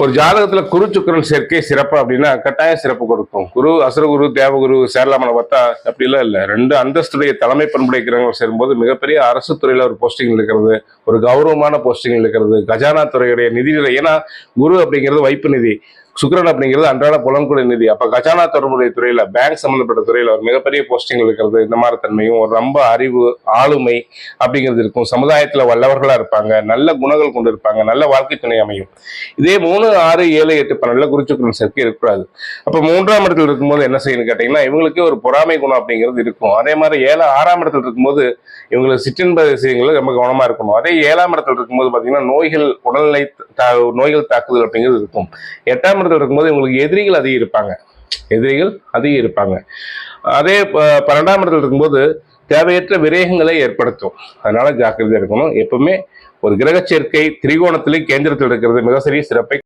ஒரு ஜாதகத்துல குரு சுக்கிரன் சேர்க்கை சிறப்பு அப்படின்னா கட்டாயம் சிறப்பு கொடுக்கும். குரு அசுரகுரு தேவகுரு சேரலாமனை பார்த்தா அப்படிலாம் இல்லை. 2 அந்தஸ்துடைய தலைமை பண்புடைக்கிறவங்க சேரும்போது மிகப்பெரிய அரசு துறையில ஒரு போஸ்டிங் இருக்கிறது, ஒரு கௌரவமான போஸ்டிங் இருக்கிறது, கஜானா துறையுடைய நிதிநிலை. ஏன்னா குரு அப்படிங்கிறது வைப்பு நிதி, சுக்கிரன் அப்படிங்கிறது அன்றாட புலன்குடி நிதி. அப்ப கஜானா தொடர்புடைய துறையில, பேங்க் சம்பந்தப்பட்ட துறையில ஒரு மிகப்பெரிய போஸ்டிங் இருக்கிறது. இந்த மாதிரி தன்மையும் ஒரு ரொம்ப அறிவு ஆளுமை அப்படிங்கிறது இருக்கும். சமுதாயத்துல வல்லவர்களா இருப்பாங்க, நல்ல குணங்கள் கொண்டு இருப்பாங்க, நல்ல வாழ்க்கை துணை அமையும். இதே 3, 6, 7, 8, 12 குருச்சுக்கிரன் சேர்க்கை இருக்கக்கூடாது. அப்ப 3ஆம் இடத்துல இருக்கும்போது என்ன செய்யணும்னு கேட்டீங்கன்னா, இவங்களுக்கே ஒரு பொறாமை குணம் அப்படிங்கிறது இருக்கும். அதே மாதிரி 7, 6ஆம் இடத்துல இருக்கும்போது இவங்களுக்கு சிற்றின்ப விஷயங்கள் ரொம்ப கவனமா இருக்கணும். அதே 7ஆம் இடத்துல இருக்கும்போது பாத்தீங்கன்னா நோய்கள், உடல்நிலை நோய்கள் தாக்குதல் அப்படிங்கிறது இருக்கும். 8ஆம் இடத்துல இருக்கும்போது இவங்களுக்கு எதிரிகள் அதிகம் இருப்பாங்க. அதே 12ஆம் இடத்துல இருக்கும்போது தேவையற்ற விரயங்களை ஏற்படுத்தும். அதனால ஜாக்கிரதையா இருக்கணும். எப்பவுமே ஒரு கிரக சேர்க்கை திரிகோணத்திலே கேந்திரத்தில் இருக்கிறது மிக சிறப்பை